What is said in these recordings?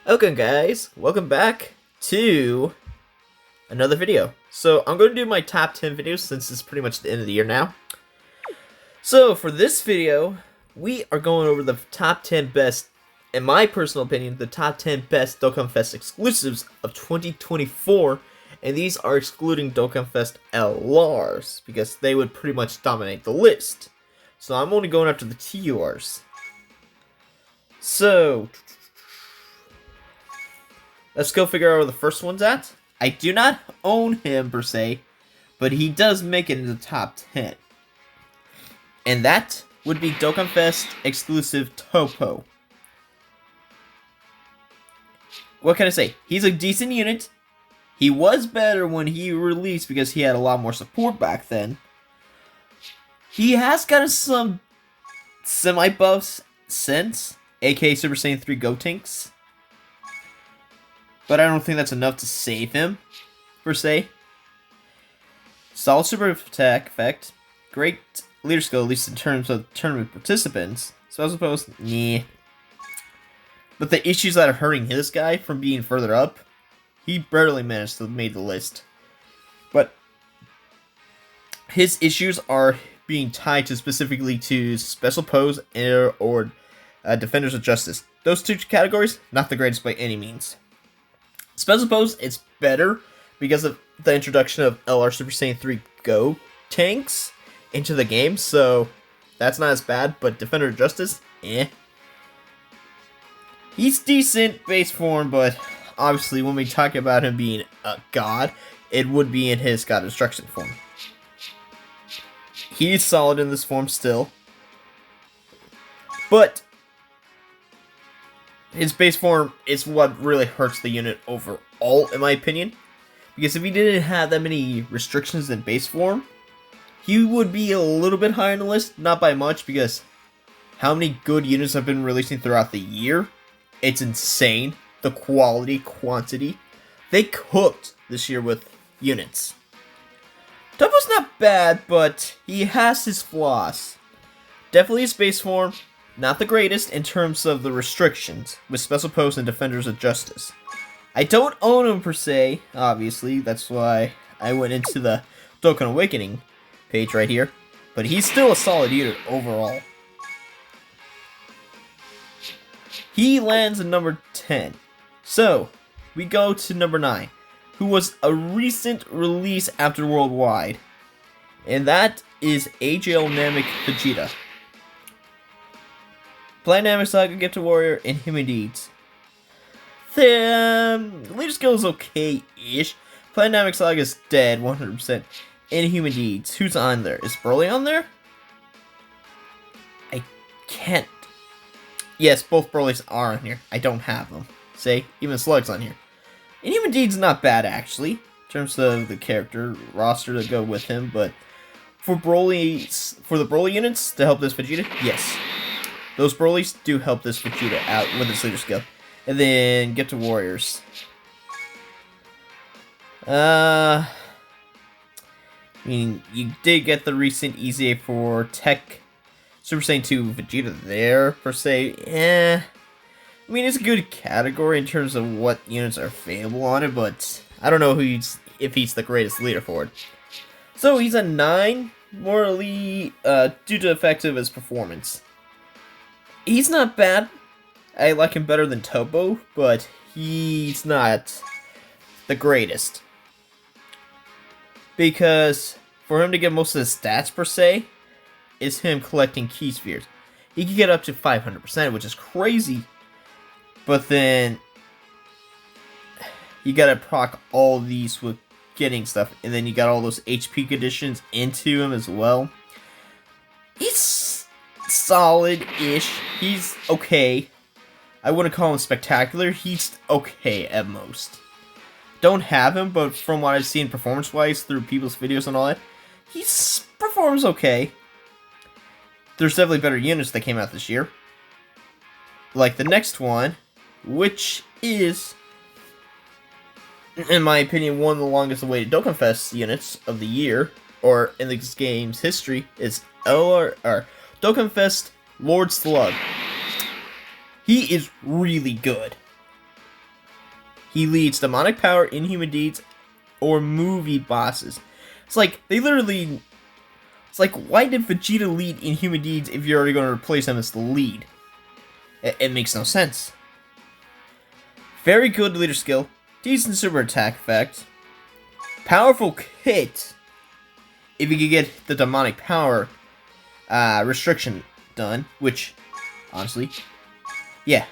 Okay guys, welcome back to another video. So I'm going to do my top 10 videos since it's pretty much the end of the year now. So for this video, we are going over the top 10 best, in my personal opinion, the top 10 best Dokkanfest exclusives of 2024. And these are excluding Dokkanfest LRs, because they would pretty much dominate the list. So I'm only going after the TURs. So let's go figure out where the first one's at. I do not own him per se, but he does make it in the top 10. And that would be Dokkanfest exclusive Topo. What can I say? He's a decent unit. He was better when he released because he had a lot more support back then. He has gotten some semi-buffs since, aka Super Saiyan 3 Gotenks. But I don't think that's enough to save him, per se. Solid super attack effect. Great leader skill, at least in terms of tournament participants. So I suppose, nah. But the issues that are hurting this guy from being further up, he barely managed to make the list. But his issues are being tied to specifically to special pose or defenders of justice. Those two categories, not the greatest by any means. Special pose, it's better because of the introduction of LR Super Saiyan 3 Go tanks into the game, so that's not as bad, but Defender of Justice, eh. He's decent base form, but obviously when we talk about him being a god, it would be in his God Destruction form. He's solid in this form still, but his base form is what really hurts the unit overall, in my opinion. Because if he didn't have that many restrictions in base form, he would be a little bit higher on the list. Not by much, because how many good units have been releasing throughout the year? It's insane. The quality, quantity. They cooked this year with units. Topo's not bad, but he has his flaws. Definitely his base form. Not the greatest in terms of the restrictions, with Special Pose and Defenders of Justice. I don't own him per se, obviously, that's why I went into the Dokkan Awakening page right here, but he's still a solid unit overall. He lands at number 10. So, we go to number 9, who was a recent release after Worldwide, and that is AJL Namek Vegeta. Dynamic Saga, Gift of Warrior, and Human Deeds. The leader skill is okay-ish. Dynamic Saga is dead, 100%. And Human Deeds. Who's on there? Is Broly on there? I can't. Yes, both Brolys are on here. I don't have them. Say, even Slug's on here. And Human Deeds is not bad, actually, in terms of the character roster to go with him, but for the Broly units to help this Vegeta, yes. Those Brolys do help this Vegeta out with his leader skill. And then get to Warriors. I mean, you did get the recent EZA for Tech Super Saiyan 2 Vegeta there, per se. I mean, it's a good category in terms of what units are available on it, but I don't know if he's the greatest leader for it. So he's a 9, morally, due to the effect of his performance. He's not bad. I like him better than Topo, but he's not the greatest. Because for him to get most of his stats, per se, is him collecting key spheres. He can get up to 500%, which is crazy. But then you gotta proc all these with getting stuff, and then you got all those HP conditions into him as well. He's solid-ish. He's okay. I wouldn't call him spectacular. He's okay at most. Don't have him, but from what I've seen performance-wise through people's videos and all that, he performs okay. There's definitely better units that came out this year. Like the next one, which is, in my opinion, one of the longest awaited Dokkanfest units of the year, or in this game's history, is Dokkanfest Lord Slug. He is really good. He leads demonic power, inhuman deeds, or movie bosses. It's like, they literally... It's like, why did Vegeta lead inhuman deeds if you're already going to replace him as the lead? It makes no sense. Very good leader skill. Decent super attack effect. Powerful hit. If you could get the demonic power restriction done, which, honestly, yeah.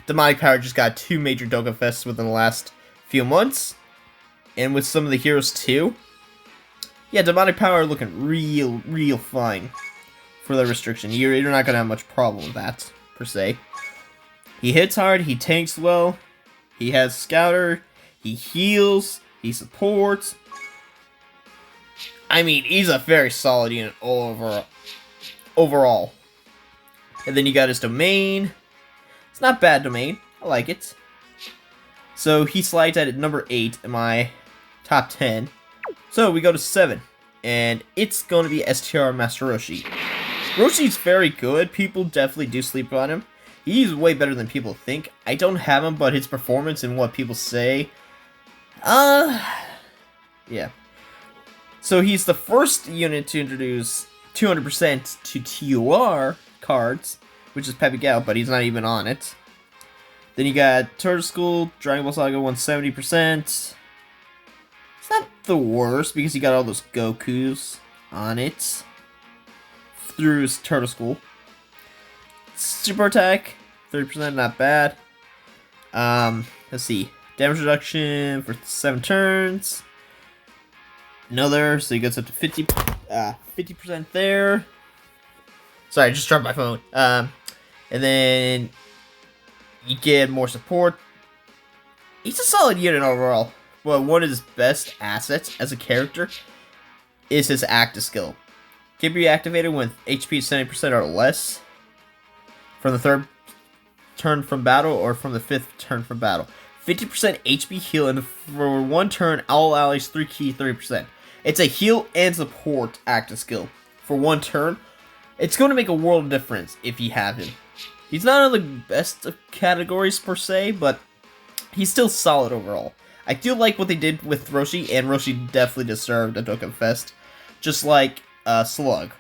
Demonic power just got 2 major Dokkanfests within the last few months. And with some of the heroes too. Yeah, demonic power looking real fine for the restriction. You're not going to have much problem with that, per se. He hits hard, he tanks well, he has Scouter, he heals, he supports. I mean, he's a very solid unit overall. And then you got his domain. It's not bad domain. I like it. So he slides at number 8 in my top 10. So we go to 7. And it's going to be STR Master Roshi. Roshi's very good. People definitely do sleep on him. He's way better than people think. I don't have him, but his performance and what people say... yeah. So he's the first unit to introduce 200% to TUR cards, which is Peppy Gal, but he's not even on it. Then you got Turtle School, Dragon Ball Saga 170%. It's not the worst, because you got all those Gokus on it through his Turtle School. Super attack, 30%, not bad. Let's see. Damage reduction for 7 turns. Another, so he gets up to 50% there. Sorry, I just dropped my phone. And then you get more support. He's a solid unit overall. But one of his best assets as a character is his active skill. Can be activated when HP is 70% or less from the 3rd turn from battle or from the 5th turn from battle. 50% HP heal, and for 1 turn, all allies 3 key 30%. It's a heal and support active skill for 1 turn. It's going to make a world of difference if you have him. He's not in the best of categories per se, but he's still solid overall. I do like what they did with Roshi, and Roshi definitely deserved a Dokkanfest, just like Slug,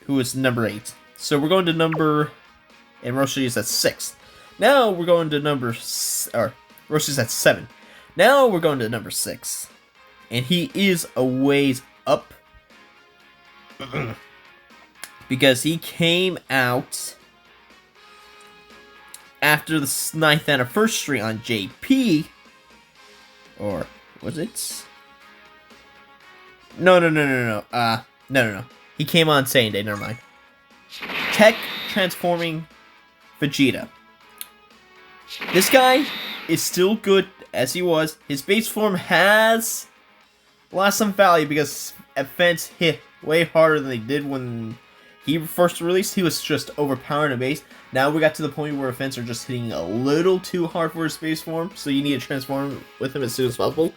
who is number 8. So we're going to number... And Roshi is at 6. Now we're going to Roshi's at 7. Now we're going to number 6. And he is a ways up. Because he came out after the 9th anniversary on JP. Or was it? No. No. He came on Saiyan Day, never mind. Tech transforming Vegeta. This guy is still good as he was. His base form has lost some value because events hit way harder than they did when he first released. He was just overpowering a base. Now we got to the point where events are just hitting a little too hard for his base form, so you need to transform with him as soon as possible.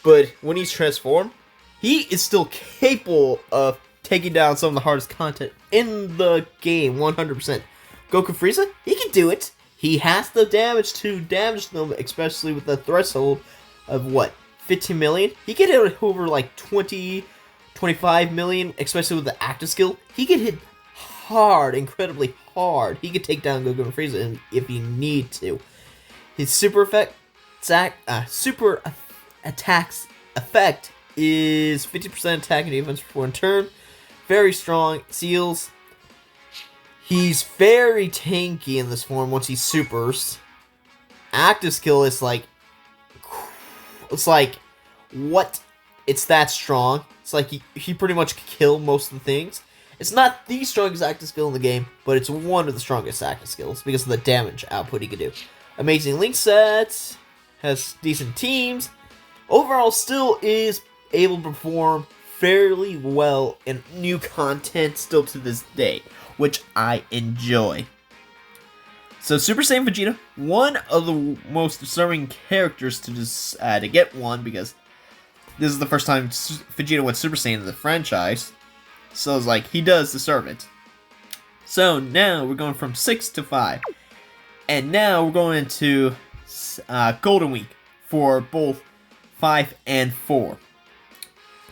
But when he's transformed, he is still capable of taking down some of the hardest content in the game, 100%. Goku Frieza, he can do it. He has the damage to damage them, especially with the threshold of, what, 15 million? He can hit over, like, 20, 25 million, especially with the active skill. He can hit hard, incredibly hard. He can take down Goku and Frieza if he need to. His super attacks effect is 50% attack and defense for 1 turn. Very strong. Seals. He's very tanky in this form once he supers. Active skill is like... It's like... What? It's that strong. It's like he pretty much can kill most of the things. It's not the strongest active skill in the game, but it's one of the strongest active skills because of the damage output he can do. Amazing link sets. Has decent teams. Overall, still is able to perform fairly well in new content still to this day, which I enjoy. So Super Saiyan Vegeta, one of the most deserving characters to get one, because this is the first time Vegeta went Super Saiyan in the franchise. So it's like, he does deserve it. So now we're going from 6 to 5. And now we're going into Golden Week for both 5 and 4.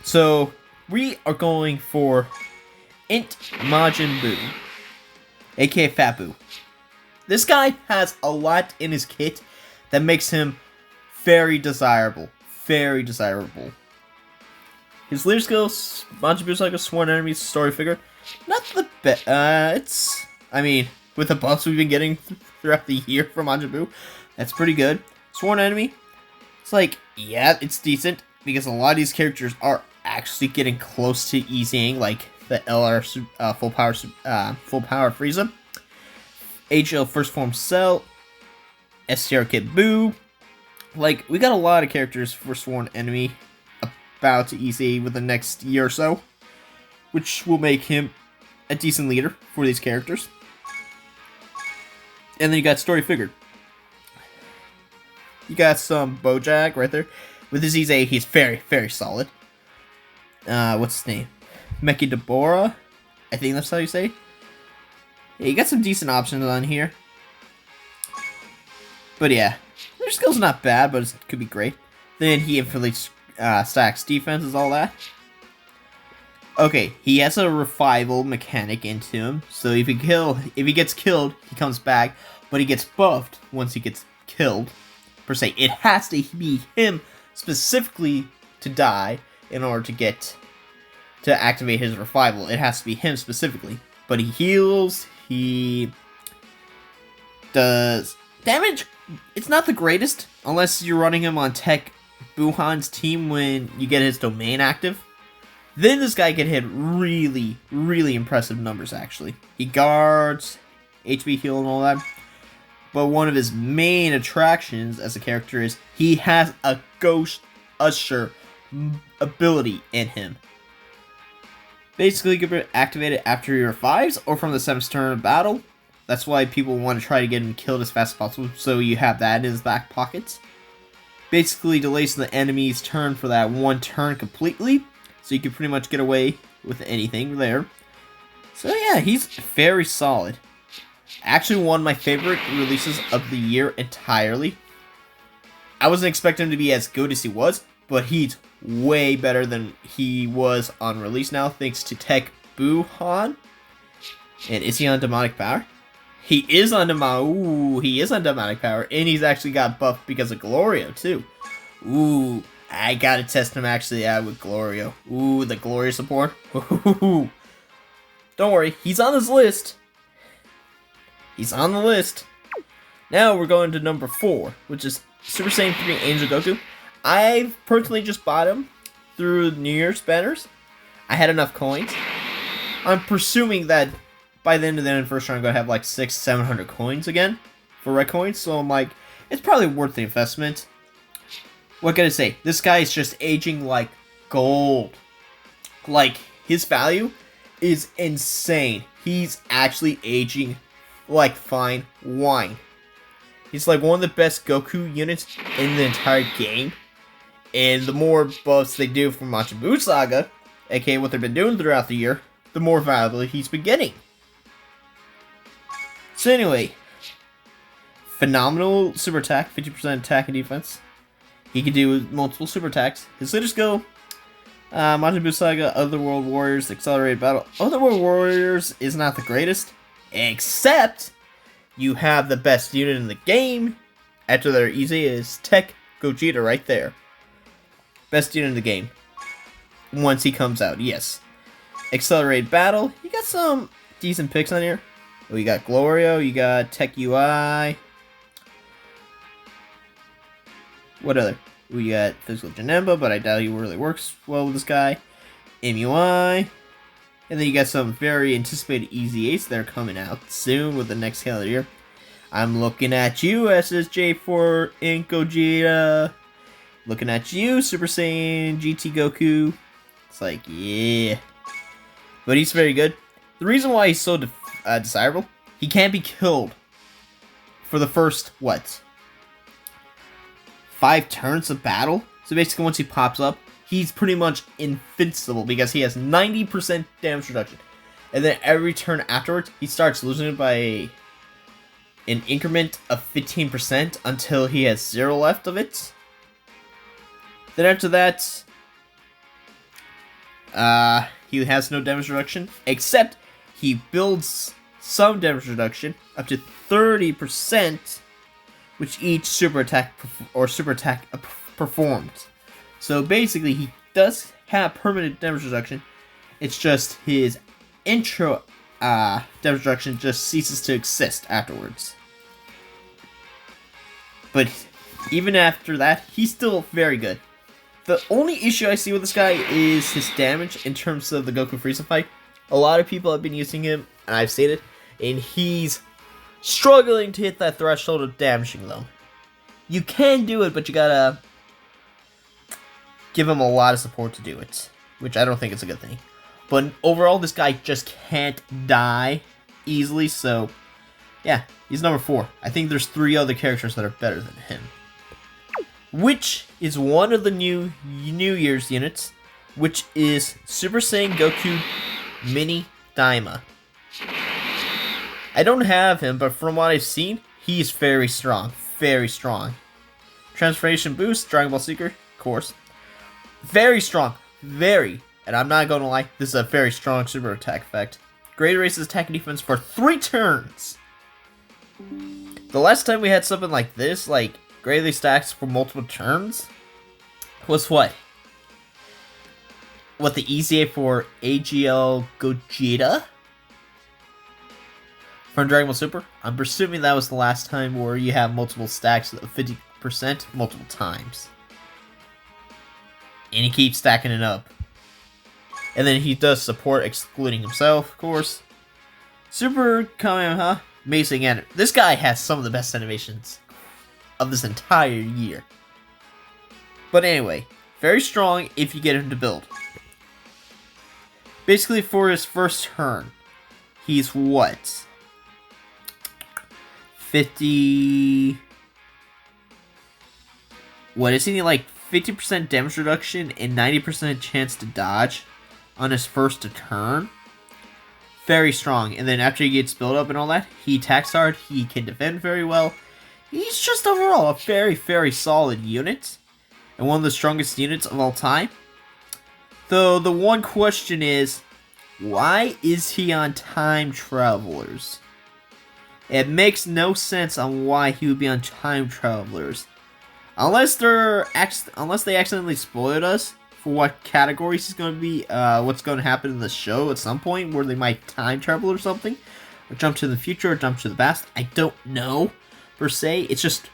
So we are going for Int Majin Buu, aka Fat Buu. This guy has a lot in his kit that makes him very desirable. Very desirable. His leader skills, Majin Buu's like a sworn enemy story figure. Not the best. I mean, with the buffs we've been getting throughout the year from Majin Buu, that's pretty good. Sworn enemy, it's like, yeah, it's decent, because a lot of these characters are actually getting close to easing, like the LR full power Frieza, HL first form Cell, STR Kid Buu. Like, we got a lot of characters for sworn enemy about to easy with the next year or so, which will make him a decent leader for these characters. And then you got story figured. You got some Bojack right there. With his Ease, he's very, very solid. What's his name? Meki Deborah? I think that's how you say it. Yeah, you got some decent options on here. But yeah, their skill's not bad, but it could be great. Then he infinitely stacks defenses, all that. Okay, he has a revival mechanic into him, so if he gets killed, he comes back, but he gets buffed once he gets killed. Per se, it has to be him specifically to die in order to activate his revival. It has to be him specifically, but he heals. He does damage. It's not the greatest unless you're running him on Tech Buhan's team when you get his domain active. Then this guy can hit really, really impressive numbers, actually. He guards, HP heal and all that. But one of his main attractions as a character is he has a Ghost Usher ability in him. Basically, you can activate it after your 5s or from the 7th turn of battle. That's why people want to try to get him killed as fast as possible, so you have that in his back pockets. Basically delays the enemy's turn for that one turn completely, so you can pretty much get away with anything there. So yeah, he's very solid. Actually one of my favorite releases of the year entirely. I wasn't expecting him to be as good as he was, but he's way better than he was on release now, thanks to Tech Buhan. And is he on demonic power? He is on demonic power, and he's actually got buffed because of Glorio too. Ooh, I gotta test him actually out with Glorio. Ooh, the Glorio support. Ooh. Don't worry, he's on this list. He's on the list. Now we're going to number 4, which is Super Saiyan 3 Angel Goku. I've personally just bought him through New Year's banners. I had enough coins. I'm presuming that by the end of the anniversary, I'm going to have like 600-700 coins again for red coins. So I'm like, it's probably worth the investment. What can I say? This guy is just aging like gold. Like, his value is insane. He's actually aging like fine wine. He's like one of the best Goku units in the entire game. And the more buffs they do from Majin Buu Saga, aka what they've been doing throughout the year, the more valuable he's been getting. So anyway, phenomenal super attack, 50% attack and defense. He can do multiple super attacks. His leader skill, Majin Buu Saga, Otherworld Warriors, Accelerated Battle. Otherworld Warriors is not the greatest, except you have the best unit in the game. After their easy is Tech Gogeta right there. Best unit in the game. Once he comes out, yes. Accelerated Battle, you got some decent picks on here. Oh, you got Glorio, you got Tech UI. What other? We got Physical Janemba, but I doubt he really works well with this guy. MUI. And then you got some very anticipated Easy 8s that are coming out soon with the next calendar year. I'm looking at you, SSJ4 Ink Gogeta. Looking at you, Super Saiyan GT Goku. It's like, yeah. But he's very good. The reason why he's so desirable, he can't be killed for the first, 5 turns of battle? So basically once he pops up, he's pretty much invincible because he has 90% damage reduction. And then every turn afterwards, he starts losing it by an increment of 15% until he has 0 left of it. Then after that, he has no damage reduction, except he builds some damage reduction up to 30%, which each super attack performed. So basically, he does have permanent damage reduction. It's just his intro damage reduction just ceases to exist afterwards. But even after that, he's still very good. The only issue I see with this guy is his damage in terms of the Goku Frieza fight. A lot of people have been using him, and I've stated, and he's struggling to hit that threshold of damaging them. You can do it, but you gotta give him a lot of support to do it, which I don't think is a good thing. But overall, this guy just can't die easily, so yeah, he's number 4. I think there's 3 other characters that are better than him. Which is one of the new Year's units, which is Super Saiyan Goku Mini Daima. I don't have him, but from what I've seen, he's very strong. Very strong. Transformation boost, Dragon Ball Seeker, of course. Very strong. Very. And I'm not going to lie, this is a very strong super attack effect. Greater raises attack and defense for 3 turns. The last time we had something like this, like greatly stacks for multiple turns, was what? What, the EZA for AGL Gogeta? From Dragon Ball Super? I'm presuming that was the last time where you have multiple stacks of 50% multiple times. And he keeps stacking it up. And then he does support excluding himself, of course. Super Kamehameha, amazing and this guy has some of the best animations of this entire year. But anyway, very strong if you get him to build. Basically, for his first turn, he's what? 50... What is he, like 50% damage reduction and 90% chance to dodge on his first turn? Very strong. And then after he gets built up and all that, he attacks hard, he can defend very well. He's just overall a very, very solid unit. And one of the strongest units of all time. Though the one question is, why is he on Time Travelers? It makes no sense on why he would be on Time Travelers. Unless they accidentally spoiled us for what categories he's going to be, what's going to happen in the show at some point, where they might time travel or something, or jump to the future or jump to the past. I don't know, per se. It's just,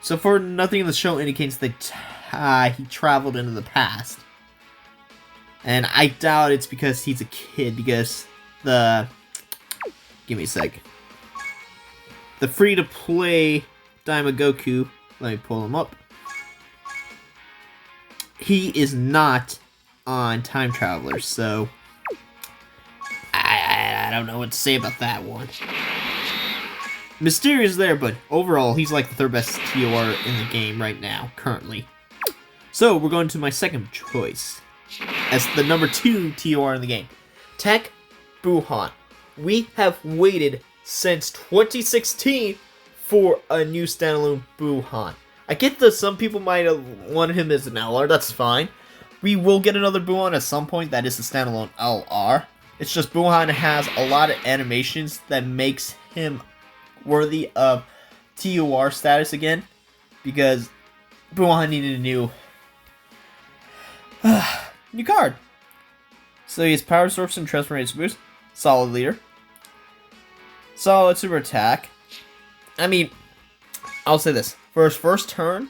so far nothing in the show indicates that he traveled into the past. And I doubt it's because he's a kid, because give me a sec. The free-to-play Daima Goku, let me pull him up. He is not on Time Travelers, so I don't know what to say about that one. Mysterio is there, but overall, he's like the 3rd best TOR in the game right now, currently. So, we're going to my second choice as the number 2 TOR in the game. Tech Buhan. We have waited since 2016 for a new standalone Buhan. I get that some people might have wanted him as an LR, that's fine. We will get another Buhan at some point that is a standalone LR. It's just Buhan has a lot of animations that makes him worthy of TOR status again. Because Buhan needed a new card. So he has Power Source and Transformation Boost. Solid leader. Solid super attack. I mean, I'll say this. For his first turn,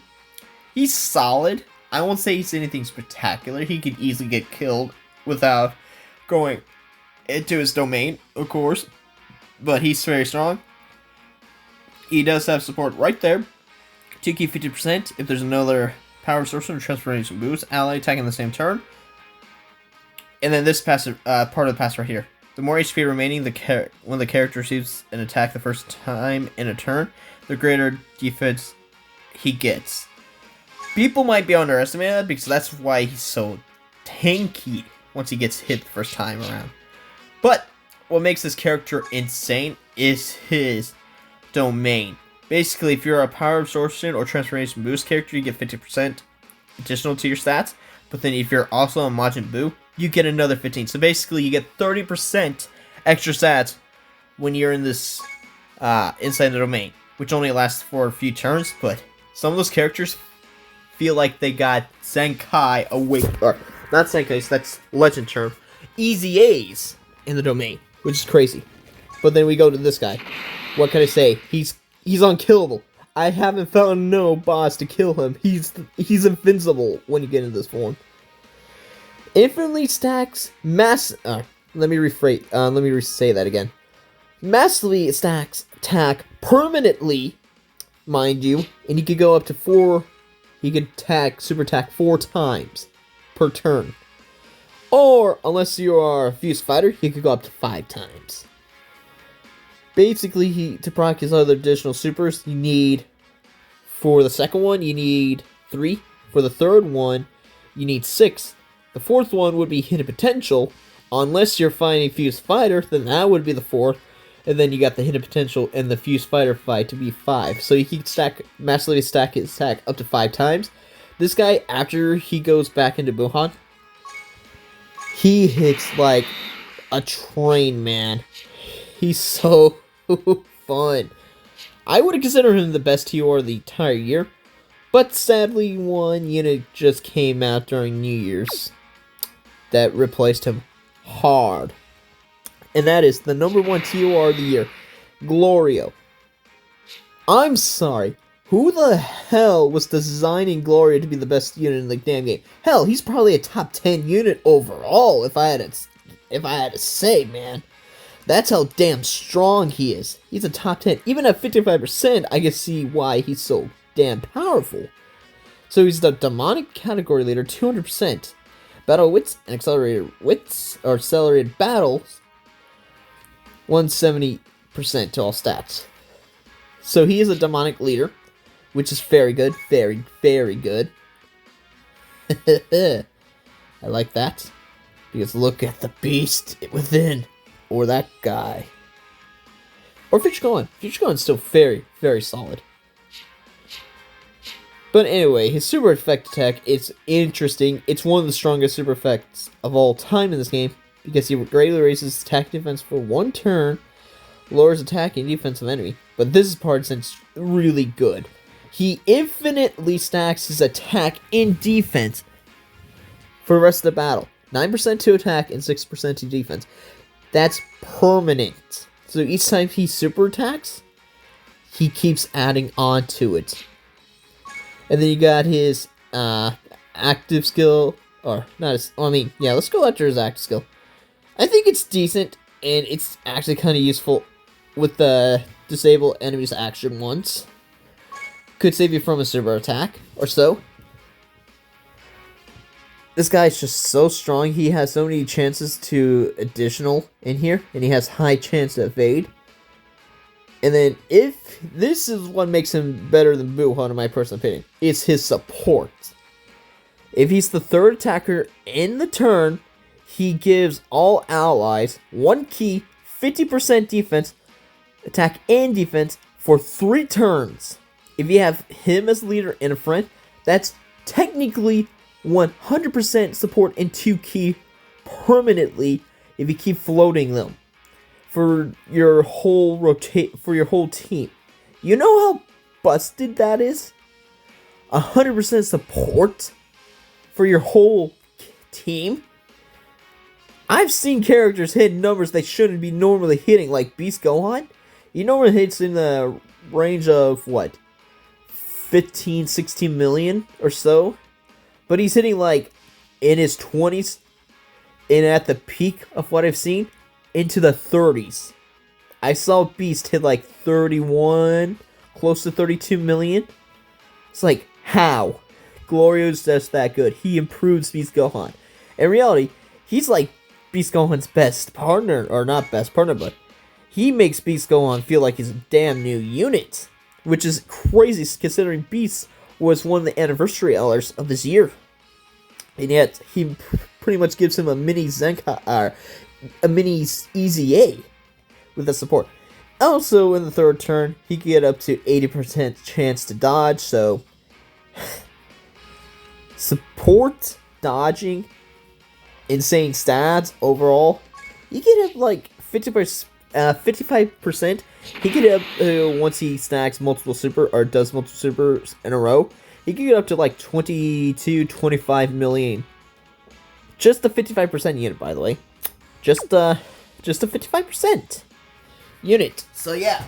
he's solid. I won't say he's anything spectacular. He could easily get killed without going into his domain, of course. But he's very strong. He does have support right there. 2 key 50% if there's another Power Source and Transformation Boost. Ally attacking the same turn. And then this passive, part of the pass right here. The more HP remaining when the character receives an attack the first time in a turn, the greater defense he gets. People might be underestimating that because that's why he's so tanky once he gets hit the first time around. But what makes this character insane is his domain. Basically, if you're a power absorption or transformation boost character, you get 50% additional to your stats. But then if you're also a Majin Buu, you get another 15. So basically, you get 30% extra stats when you're in this inside the domain, which only lasts for a few turns. But some of those characters feel like they got Zenkai awake, or not Zenkais, that's legend term, easy A's in the domain, which is crazy. But then we go to this guy. What can I say? He's unkillable. I haven't found no boss to kill him. He's invincible when you get into this form. Infinitely stacks let me say that again. Massively stacks attack permanently, mind you, and he could go up to 4. He could super attack 4 times per turn. Or unless you are a fused fighter, he could go up to 5 times. Basically, to proc his other additional supers, you need, for the second one, you need 3. For the third one, you need 6. The fourth one would be hidden potential. Unless you're fighting fused fighter, then that would be the 4th. And then you got the hidden potential and the fused fighter fight to be 5. So you can massively stack his attack up to 5 times. This guy, after he goes back into Buhan, he hits like a train, man. He's so fun. I would consider him the best TOR the entire year, but sadly one unit just came out during New Year's that replaced him hard. And that is the number 1 TOR of the year, Glorio. I'm sorry, who the hell was designing Glorio to be the best unit in the damn game? Hell, he's probably a top 10 unit overall, if I had to say, man. That's how damn strong he is. He's a top 10. Even at 55%, I can see why he's so damn powerful. So he's the demonic category leader, 200%. Battle wits and accelerated wits, or accelerated battles, 170% to all stats. So he is a demonic leader, which is very good. Very, very good. I like that. Because look at the beast within. Or that guy. Or Future Gohan. Future Gohan's still very, very solid. But anyway, his super effect attack is interesting. It's one of the strongest super effects of all time in this game. Because he greatly raises attack defense for 1 turn. Lowers attack and defense of enemy. But this part is really good. He infinitely stacks his attack and defense for the rest of the battle. 9% to attack and 6% to defense. That's permanent. So each time he super attacks, he keeps adding on to it. And then you got his active skill, or not his, let's go after his active skill. I think it's decent, and it's actually kind of useful with the disable enemies action once. Could save you from a super attack, or so. This guy's just so strong. He has so many chances to additional in here, and he has high chance to evade. And then, if this is what makes him better than Buhan, in my personal opinion, it's his support. If he's the 3rd attacker in the turn, he gives all allies 1 key, 50% defense, attack and defense for 3 turns. If you have him as leader and a friend, that's technically 100% support and 2 key permanently if you keep floating them for your whole team. You know how busted that is? 100% support for your whole team? I've seen characters hit numbers they shouldn't be normally hitting, like Beast Gohan. He normally hits in the range of, what, 15, 16 million or so? But he's hitting like in his 20s, and at the peak of what I've seen, into the 30s. I saw Beast hit like 31, close to 32 million. It's like, how? Glorio's just that good. He improves Beast Gohan. In reality, he's like Beast Gohan's best partner, or not best partner, but he makes Beast Gohan feel like he's a damn new unit. Which is crazy considering Beast was one of the anniversary LRs of this year. And yet, he pretty much gives him a mini Zenkai, a mini Easy A with the support. Also, in the third turn, he can get up to 80% chance to dodge, so support dodging, insane stats overall. You get up like 55%. He can get up once he stacks multiple super or does multiple supers in a row. He can get up to like 25 million. Just the 55% unit, by the way. Just a 55% unit. So yeah,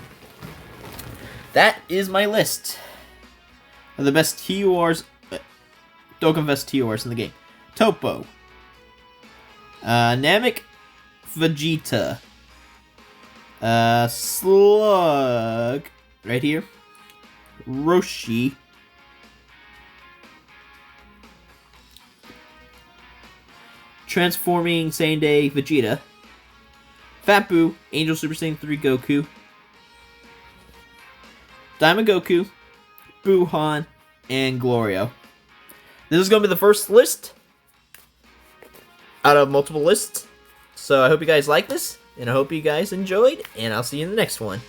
that is my list of the best TORs, Dokkanfest TORs in the game. Topo, Namek, Vegeta, Slug, right here, Roshi, Transforming Saiyan Day Vegeta, Fat Boo, Angel Super Saiyan 3 Goku, Diamond Goku, Buhan, and Glorio. This is going to be the first list out of multiple lists. So I hope you guys like this, and I hope you guys enjoyed, and I'll see you in the next one.